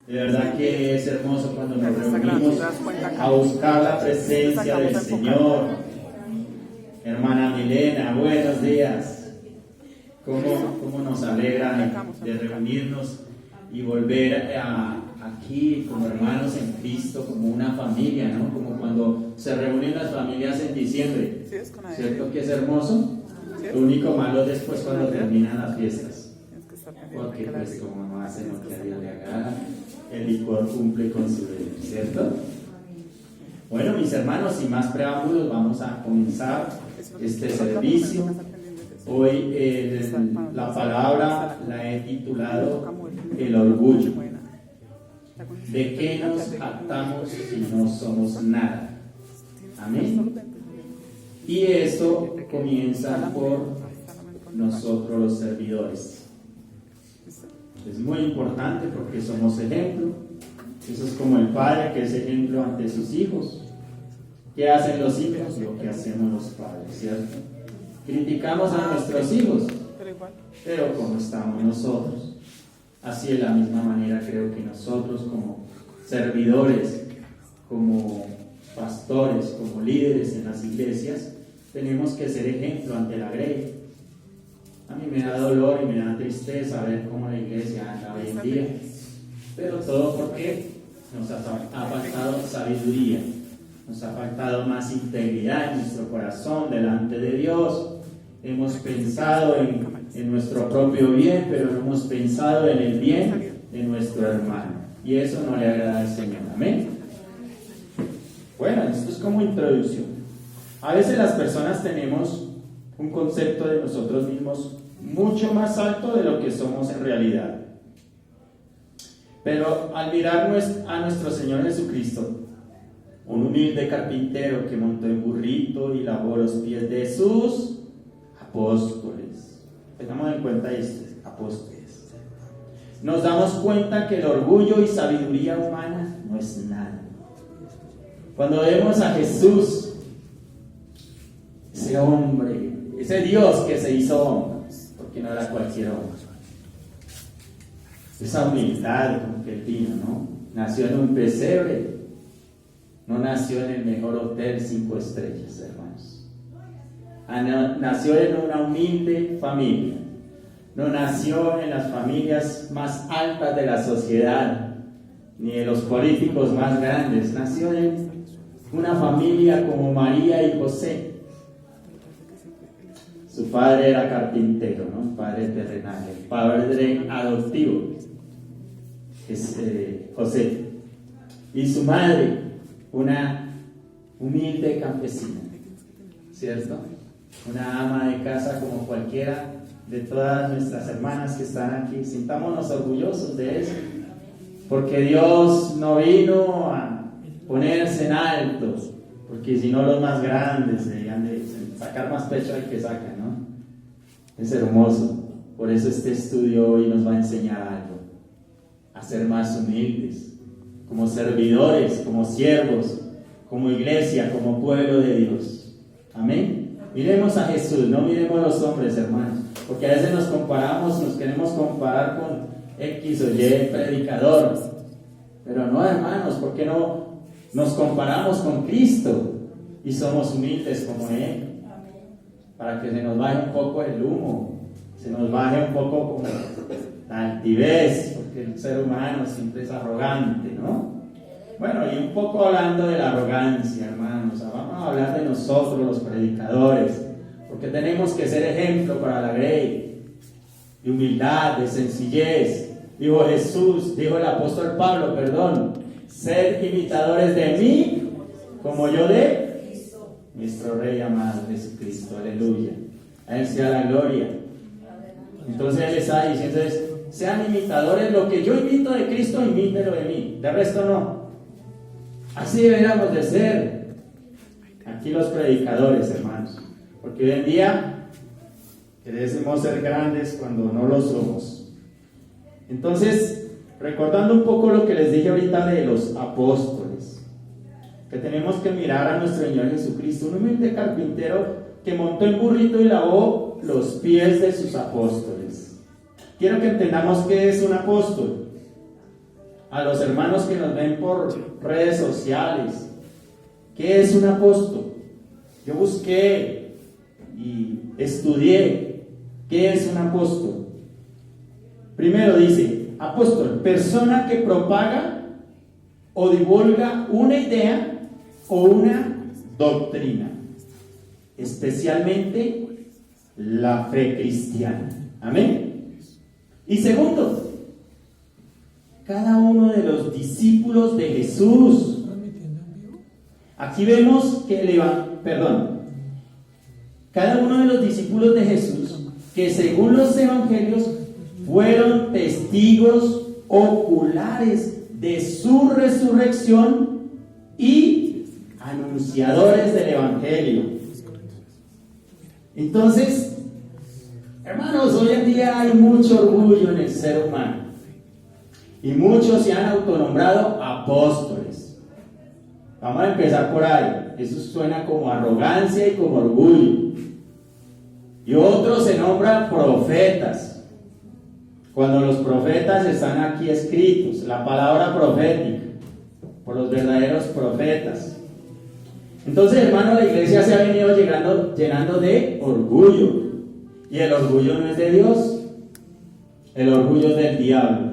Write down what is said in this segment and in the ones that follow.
De verdad que es hermoso cuando nos reunimos a buscar la presencia del Señor. Hermana Milena, buenos días. ¿Cómo nos alegra de reunirnos y volver aquí como hermanos en Cristo, como una familia, ¿no? Como cuando se reúnen las familias en diciembre. ¿Cierto que es hermoso? Lo único malo es después cuando terminan las fiestas. Porque pues como no hacen lo que a Dios le agrada, el licor cumple con su deber, ¿cierto? Bueno, mis hermanos, sin más preámbulos, vamos a comenzar este servicio. Hoy la palabra la he titulado el orgullo. ¿De qué nos jactamos si no somos nada? Amén. Y esto comienza por nosotros los servidores. Es muy importante porque somos ejemplo. Eso es como el padre que es ejemplo ante sus hijos. ¿Qué hacen los hijos? Lo que hacemos los padres, ¿cierto? Criticamos a nuestros hijos, pero ¿cómo estamos nosotros? Así de la misma manera creo que nosotros como servidores, como pastores, como líderes en las iglesias, tenemos que ser ejemplo ante la grey. A mí me da dolor y me da tristeza ver cómo la iglesia anda hoy en día, pero todo porque nos ha faltado sabiduría, nos ha faltado más integridad en nuestro corazón delante de Dios. Hemos pensado en nuestro propio bien, pero no hemos pensado en el bien de nuestro hermano, y eso no le agrada al Señor. Amén. Bueno, esto es como introducción. A veces las personas tenemos un concepto de nosotros mismos mucho más alto de lo que somos en realidad. Pero al mirar a nuestro Señor Jesucristo, un humilde carpintero que montó en burrito y lavó los pies de sus apóstoles. Tengamos en cuenta esto, apóstoles. Nos damos cuenta que el orgullo y sabiduría humana no es nada. Cuando vemos a Jesús, ese hombre, ese Dios que se hizo hombre, porque no era cualquier hombre, esa humildad con que él vino, ¿no? Nació en un pesebre, no nació en el mejor hotel 5 estrellas, hermanos. Nació en una humilde familia, no nació en las familias más altas de la sociedad, ni de los políticos más grandes, nació en una familia como María y José. Su padre era carpintero, ¿no? Un padre terrenal. El padre adoptivo es José. Y su madre, una humilde campesina, ¿cierto? Una ama de casa como cualquiera de todas nuestras hermanas que están aquí. Sintámonos orgullosos de eso, porque Dios no vino a ponerse en alto, porque si no los más grandes deberían de sacar más pecho al que saca, ¿no? Es hermoso. Por eso este estudio hoy nos va a enseñar algo, a ser más humildes, como servidores, como siervos, como iglesia, como pueblo de Dios. Amén. Miremos a Jesús, no miremos a los hombres, hermanos, porque a veces nos queremos comparar con X o Y predicador, pero no, hermanos, ¿por qué no nos comparamos con Cristo y somos humildes como Él? Para que se nos baje un poco el humo, se nos baje un poco como la altivez, porque el ser humano siempre es arrogante, ¿no? Bueno, y un poco hablando de la arrogancia, hermanos, vamos a hablar de nosotros los predicadores, porque tenemos que ser ejemplo para la grey, de humildad, de sencillez. Dijo el apóstol Pablo, sed imitadores de mí, como yo de nuestro Rey amado Jesucristo. Aleluya. A Él sea la gloria. Entonces Él está diciendo sean imitadores, lo que yo imito de Cristo, imítelo de mí, de resto no. Así deberíamos de ser aquí los predicadores, hermanos, porque hoy en día queremos ser grandes cuando no lo somos. Entonces, recordando un poco lo que les dije ahorita de los apóstoles, que tenemos que mirar a nuestro Señor Jesucristo, un humilde carpintero que montó en burrito y lavó los pies de sus apóstoles. Quiero que entendamos qué es un apóstol. a los hermanos que nos ven por redes sociales, ¿qué es un apóstol? Yo busqué y estudié qué es un apóstol. Primero dice, apóstol, persona que propaga o divulga una idea o una doctrina, especialmente la fe cristiana. Amén. Y segundo, cada uno de los discípulos de Jesús. Aquí vemos que cada uno de los discípulos de Jesús, que según los evangelios fueron testigos oculares de su resurrección y anunciadores del evangelio. Entonces, hermanos, hoy en día hay mucho orgullo en el ser humano y muchos se han autonombrado apóstoles. Vamos a empezar por ahí. Eso suena como arrogancia y como orgullo. Y otros se nombran profetas, cuando los profetas están aquí escritos, la palabra profética, por los verdaderos profetas. Entonces, hermano, la iglesia se ha venido llenando de orgullo, y el orgullo no es de Dios, el orgullo es del diablo.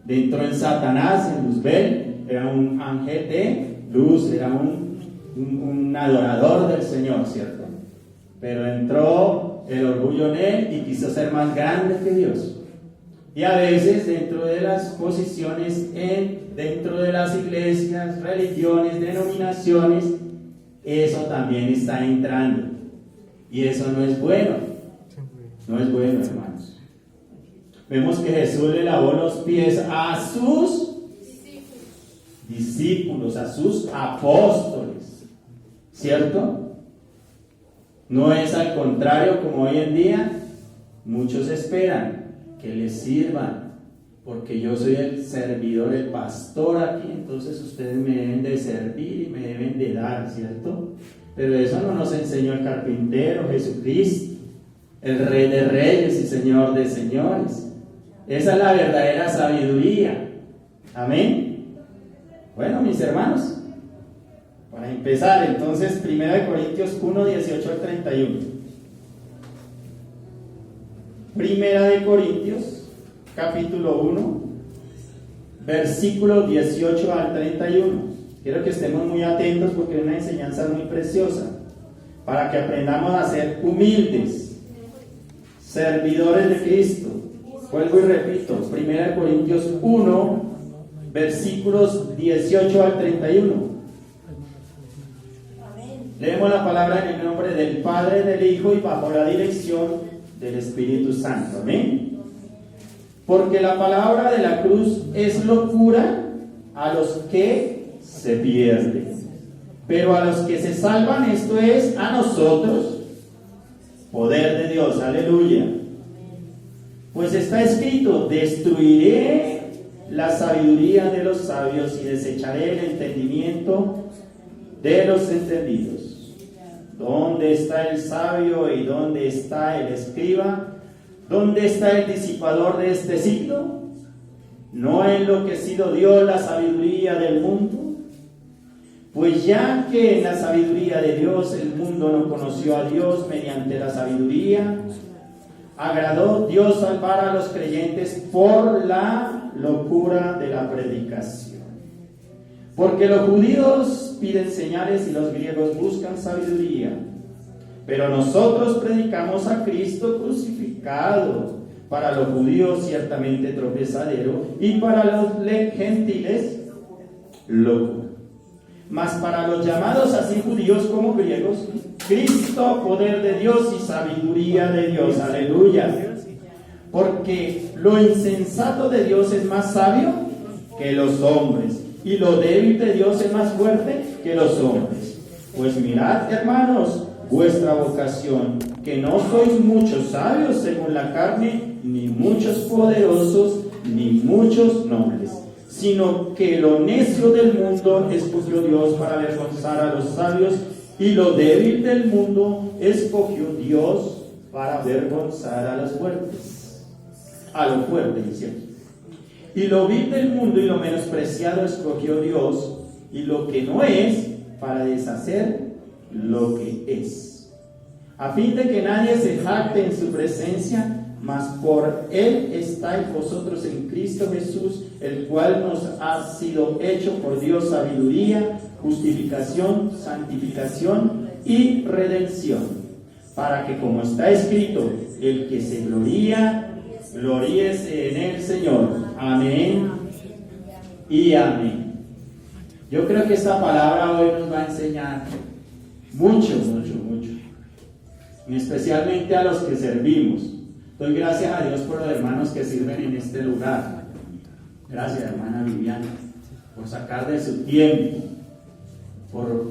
Entró en Satanás, en Luzbel, era un ángel de luz, era un adorador del Señor, ¿cierto? Pero entró el orgullo en él y quiso ser más grande que Dios. Y a veces dentro de las posiciones, dentro de las iglesias, religiones, denominaciones, eso también está entrando. Y eso no es bueno. No es bueno, hermanos. Vemos que Jesús le lavó los pies a sus discípulos, a sus apóstoles, ¿cierto? No es al contrario como hoy en día muchos esperan que les sirvan, porque yo soy el servidor, el pastor aquí, entonces ustedes me deben de servir y me deben de dar, ¿cierto? Pero eso no nos enseñó el carpintero Jesucristo, el Rey de Reyes y Señor de Señores. Esa es la verdadera sabiduría. Amén. Bueno, mis hermanos, para empezar, entonces, 1 Corintios 1, 18 al 31. 1 Corintios, capítulo 1, versículos 18 al 31. Quiero que estemos muy atentos porque es una enseñanza muy preciosa, para que aprendamos a ser humildes, servidores de Cristo. Vuelvo y repito, 1 Corintios 1, versículos 18 al 31. Leemos la palabra en el nombre del Padre, del Hijo y bajo la dirección del Espíritu Santo. Amén. Porque la palabra de la cruz es locura a los que se pierden, pero a los que se salvan, esto es, a nosotros, poder de Dios. Aleluya. Pues está escrito: destruiré la sabiduría de los sabios y desecharé el entendimiento de los entendidos. ¿Dónde está el sabio y dónde está el escriba? ¿Dónde está el disipador de este siglo? ¿No ha enloquecido Dios la sabiduría del mundo? Pues ya que en la sabiduría de Dios el mundo no conoció a Dios mediante la sabiduría, agradó Dios salvar a los creyentes por la locura de la predicación. Porque los judíos piden señales y los griegos buscan sabiduría. Pero nosotros predicamos a Cristo crucificado, para los judíos ciertamente tropezadero y para los gentiles locura. Mas para los llamados así judíos como griegos, Cristo, poder de Dios y sabiduría de Dios. Aleluya. Porque lo insensato de Dios es más sabio que los hombres, y lo débil de Dios es más fuerte que los hombres. Pues mirad, hermanos, vuestra vocación, que no sois muchos sabios según la carne, ni muchos poderosos, ni muchos nobles, sino que lo necio del mundo escogió Dios para avergonzar a los sabios, y lo débil del mundo escogió Dios para avergonzar a los fuertes. A lo fuerte, ¿cierto? Y lo vil del mundo y lo menospreciado escogió Dios, y lo que no es, para deshacer lo que es, a fin de que nadie se jacte en su presencia, mas por Él estáis vosotros en Cristo Jesús, el cual nos ha sido hecho por Dios sabiduría, justificación, santificación y redención, para que, como está escrito, el que se gloría, gloríese en el Señor. Amén y amén. Yo creo que esta palabra hoy nos va a enseñar mucho, y especialmente a los que servimos. Doy gracias a Dios por los hermanos que sirven en este lugar. Gracias, hermana Viviana, por sacar de su tiempo, por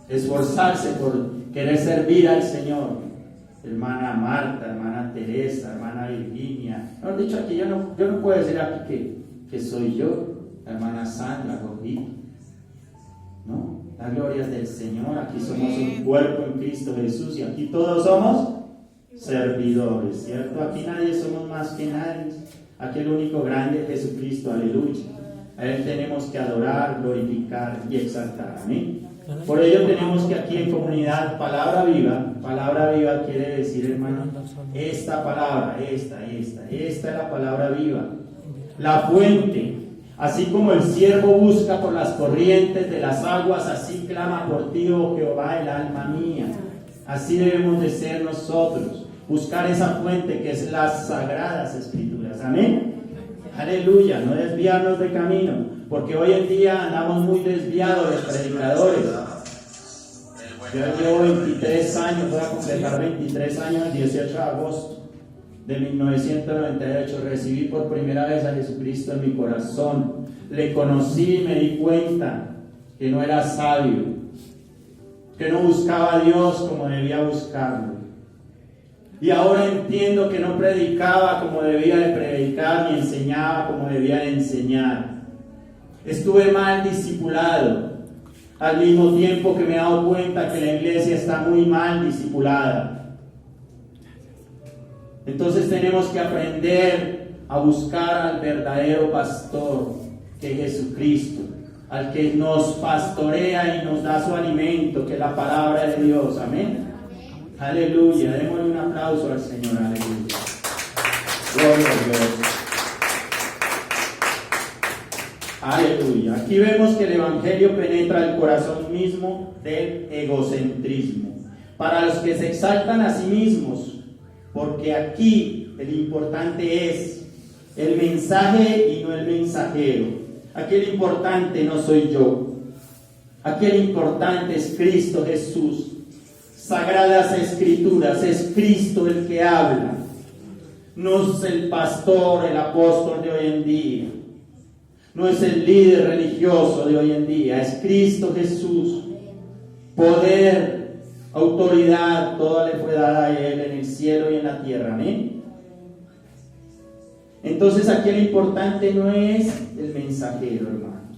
esforzarse, por querer servir al Señor. Hermana Marta, hermana Teresa, hermana Virginia. No, de hecho, aquí yo no puedo decir aquí que soy yo. Hermana Sandra, Jorgito. No, la gloria es del Señor. Aquí somos un cuerpo en Cristo Jesús y aquí todos somos servidores, ¿cierto? Aquí nadie somos más que nadie. Aquí el único grande es Jesucristo, aleluya. A Él tenemos que adorar, glorificar y exaltar, amén. Por ello tenemos que aquí en comunidad palabra viva quiere decir, hermano, esta palabra, esta es la palabra viva, la fuente. Así como el siervo busca por las corrientes de las aguas, así clama por ti, oh Jehová, el alma mía. Así debemos de ser nosotros, buscar esa fuente que es las sagradas escrituras, amén. Aleluya, no desviarnos de camino, porque hoy en día andamos muy desviados los predicadores. Yo llevo 23 años, voy a completar 23 años el 18 de agosto de 1998. Recibí por primera vez a Jesucristo en mi corazón. Le conocí y me di cuenta que no era sabio, que no buscaba a Dios como debía buscarlo. Y ahora entiendo que no predicaba como debía de predicar, ni enseñaba como debía de enseñar. Estuve mal discipulado, al mismo tiempo que me he dado cuenta que la iglesia está muy mal discipulada. Entonces tenemos que aprender a buscar al verdadero pastor, que es Jesucristo, al que nos pastorea y nos da su alimento, que es la palabra de Dios, amén. Aleluya, démosle un aplauso al Señor, aleluya. Gloria a Dios. Aleluya. Aquí vemos que el Evangelio penetra el corazón mismo del egocentrismo. Para los que se exaltan a sí mismos, porque aquí el importante es el mensaje y no el mensajero. Aquí el importante no soy yo. Aquí el importante es Cristo Jesús. Sagradas Escrituras, es Cristo el que habla. No es el pastor, el apóstol de hoy en día. No es el líder religioso de hoy en día. Es Cristo Jesús. Poder, autoridad, toda le fue dada a Él en el cielo y en la tierra. Amén. Entonces aquí lo importante no es el mensajero, hermanos.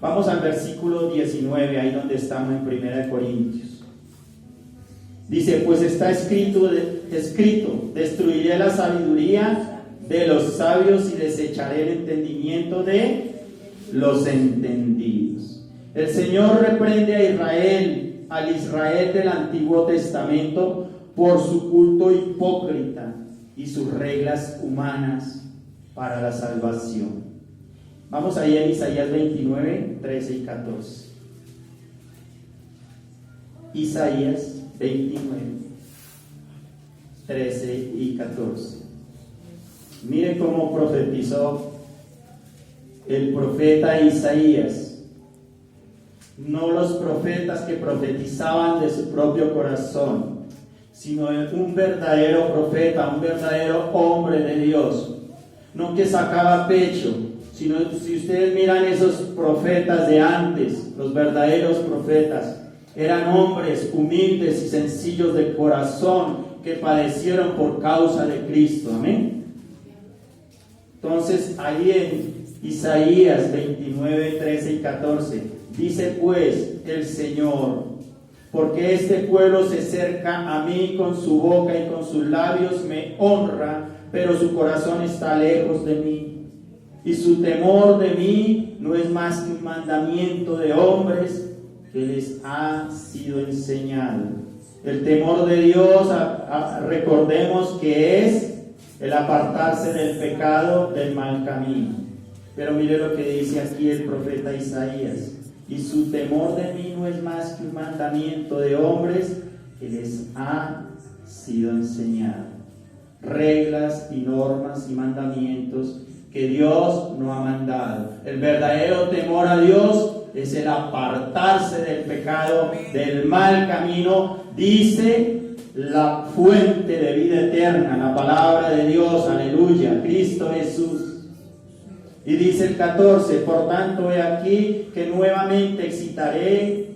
Vamos al versículo 19, ahí donde estamos en 1 Corintios. Dice, pues está escrito, destruiré la sabiduría de los sabios y desecharé el entendimiento de los entendidos. El Señor reprende a Israel, al Israel del Antiguo Testamento, por su culto hipócrita y sus reglas humanas para la salvación. Vamos ahí en Isaías 29, 13 y 14. Isaías 29, 13 y 14. Mire cómo profetizó el profeta Isaías. No los profetas que profetizaban de su propio corazón, sino un verdadero profeta, un verdadero hombre de Dios. No que sacaba pecho, sino si ustedes miran esos profetas de antes, los verdaderos profetas, eran hombres humildes y sencillos de corazón que padecieron por causa de Cristo. Amén. Entonces, ahí en Isaías 29, 13 y 14, dice pues el Señor, porque este pueblo se acerca a mí con su boca y con sus labios me honra, pero su corazón está lejos de mí. y su temor de mí no es más que un mandamiento de hombres que les ha sido enseñado. El temor de Dios, recordemos que es el apartarse del pecado, del mal camino. Pero mire lo que dice aquí el profeta Isaías: y su temor de mí no es más que un mandamiento de hombres que les ha sido enseñado. Reglas y normas y mandamientos que Dios no ha mandado. El verdadero temor a Dios es el apartarse del pecado, del mal camino. Dice la fuente de vida eterna, la palabra de Dios, aleluya, Cristo Jesús. Y dice el 14: por tanto he aquí que nuevamente excitaré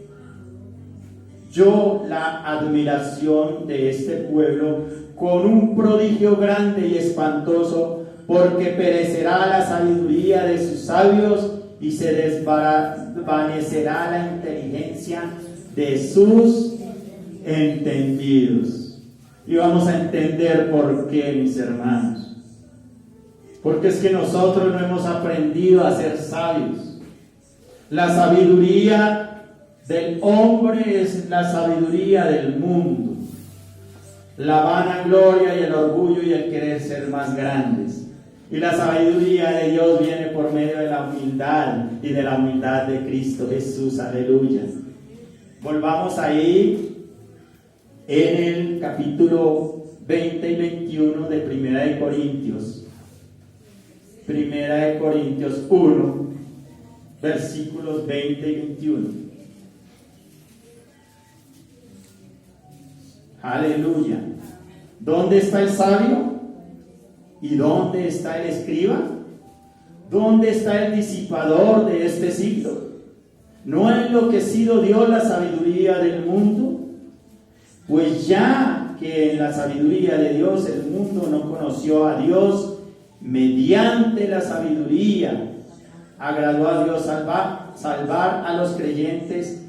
yo la admiración de este pueblo con un prodigio grande y espantoso, porque perecerá la sabiduría de sus sabios y se desvanecerá la inteligencia de sus entendidos. Y vamos a entender por qué, mis hermanos. Porque es que nosotros no hemos aprendido a ser sabios. La sabiduría del hombre es la sabiduría del mundo. La vanagloria y el orgullo y el querer ser más grandes. Y la sabiduría de Dios viene por medio de la humildad y de la humildad de Cristo Jesús. Aleluya. Volvamos ahí en el capítulo 20 y 21 de Primera de Corintios. Primera de Corintios 1, versículos 20 y 21. Aleluya. ¿Dónde está el sabio? ¿Y dónde está el escriba? ¿Dónde está el disipador de este siglo? ¿No ha enloquecido Dios la sabiduría del mundo? Pues ya que en la sabiduría de Dios el mundo no conoció a Dios, mediante la sabiduría agradó a Dios salvar a los creyentes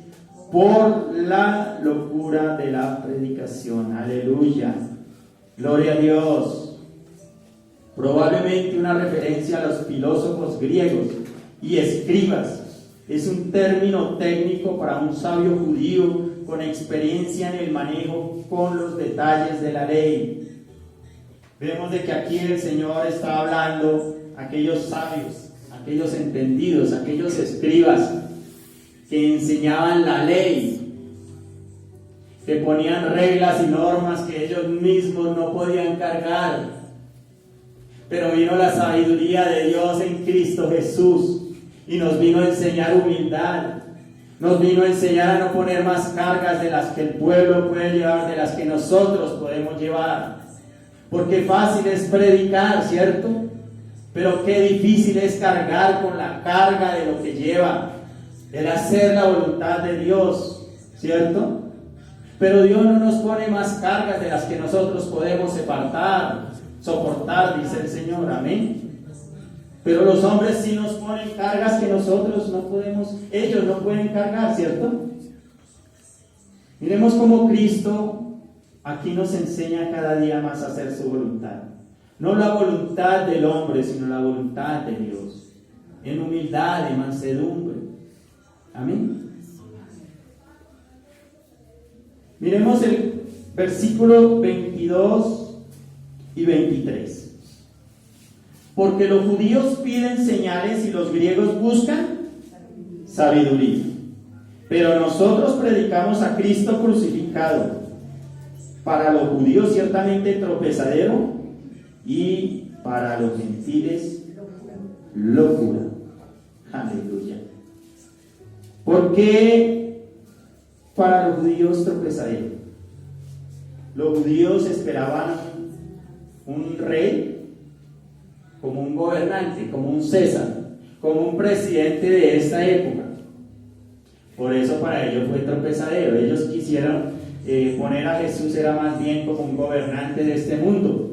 por la locura de la predicación. Aleluya, gloria a Dios. Probablemente una referencia a los filósofos griegos y escribas. Es un término técnico para un sabio judío con experiencia en el manejo con los detalles de la ley. Vemos de que aquí el Señor está hablando a aquellos sabios, a aquellos entendidos, a aquellos escribas que enseñaban la ley, que ponían reglas y normas que ellos mismos no podían cargar. Pero vino la sabiduría de Dios en Cristo Jesús y nos vino a enseñar humildad. Nos vino a enseñar a no poner más cargas de las que el pueblo puede llevar, de las que nosotros podemos llevar. Porque fácil es predicar, ¿cierto? Pero qué difícil es cargar con la carga de lo que lleva, el hacer la voluntad de Dios, ¿cierto? Pero Dios no nos pone más cargas de las que nosotros podemos soportar, dice el Señor, amén. Pero los hombres sí nos ponen cargas que nosotros no podemos, ellos no pueden cargar, ¿cierto? Miremos cómo Cristo aquí nos enseña cada día más a hacer su voluntad. No la voluntad del hombre, sino la voluntad de Dios. En humildad, en mansedumbre. Amén. Miremos el versículo 22 y 23. Porque los judíos piden señales y los griegos buscan sabiduría. Pero nosotros predicamos a Cristo crucificado, para los judíos ciertamente tropezadero y para los gentiles locura. Aleluya. ¿Por qué para los judíos tropezadero? Los judíos esperaban un rey como un gobernante, como un César, como un presidente de esta época. Por eso para ellos fue tropezadero. Ellos quisieron poner a Jesús era más bien como un gobernante de este mundo.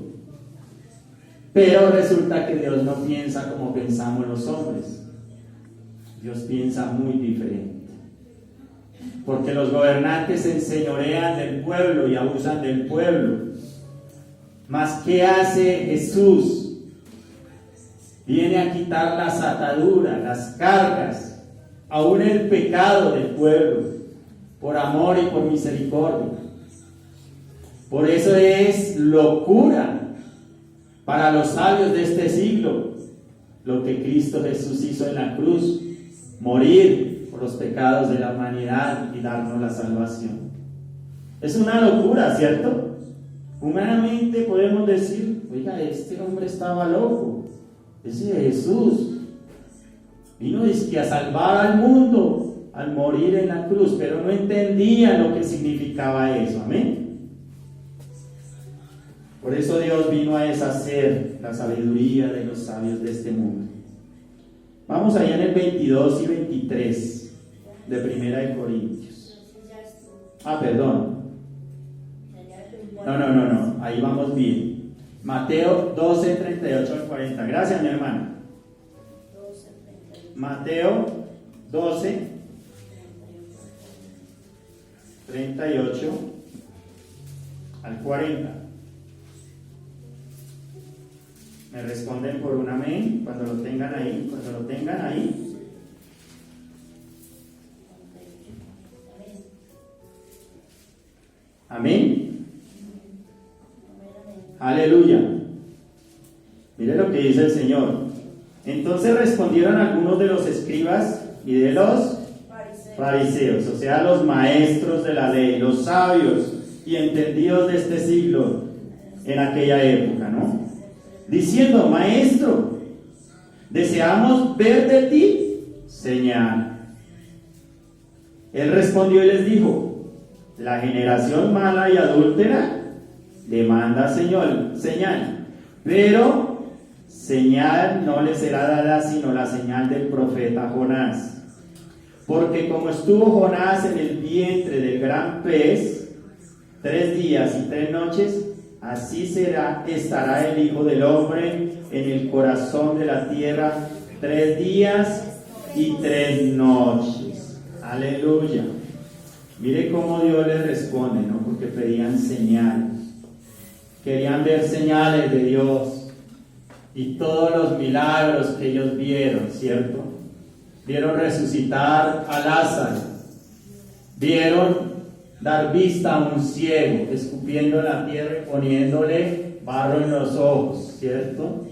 Pero resulta que Dios no piensa como pensamos los hombres. Dios piensa muy diferente. Porque los gobernantes se enseñorean del pueblo y abusan del pueblo. Mas ¿qué hace Jesús? Viene a quitar las ataduras, las cargas, aún el pecado del pueblo, por amor y por misericordia. Por eso es locura para los sabios de este siglo lo que Cristo Jesús hizo en la cruz, morir por los pecados de la humanidad y darnos la salvación. Es una locura, ¿cierto? Humanamente podemos decir, oiga, este hombre estaba loco. Ese Jesús vino a salvar al mundo al morir en la cruz, pero no entendía lo que significaba eso. Amén. Por eso Dios vino a deshacer la sabiduría de los sabios de este mundo. Vamos allá en el 22 y 23 de Primera de Corintios. Perdón. No, ahí vamos bien. Mateo 12, 38 al 40. Gracias, mi hermano. Mateo 12, 38 al 40. Me responden por un amén cuando lo tengan ahí. Amén. Aleluya. Mire lo que dice el Señor. Entonces respondieron algunos de los escribas y de los fariseos, o sea, los maestros de la ley, los sabios y entendidos de este siglo en aquella época, ¿no? Diciendo, maestro, deseamos ver de ti señal. Él respondió y les dijo, la generación mala y adúltera demanda señal, pero señal no le será dada sino la señal del profeta Jonás. Porque como estuvo Jonás en el vientre del gran pez 3 días y 3 noches, así estará el Hijo del Hombre en el corazón de la tierra 3 días y 3 noches. Aleluya. Mire cómo Dios les responde, ¿no? Porque pedían señales. Querían ver señales de Dios y todos los milagros que ellos vieron, ¿cierto? Vieron resucitar a Lázaro, vieron dar vista a un ciego, escupiendo en la tierra y poniéndole barro en los ojos, ¿cierto?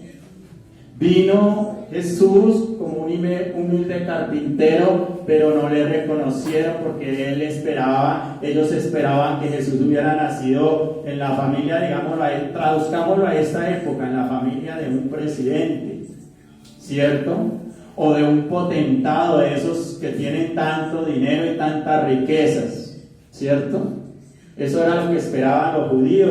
Vino Jesús como un humilde carpintero, pero no le reconocieron porque ellos esperaban que Jesús hubiera nacido en la familia, traduzcámoslo a esta época, en la familia de un presidente, ¿cierto? O de un potentado, de esos que tienen tanto dinero y tantas riquezas, ¿cierto? Eso era lo que esperaban los judíos.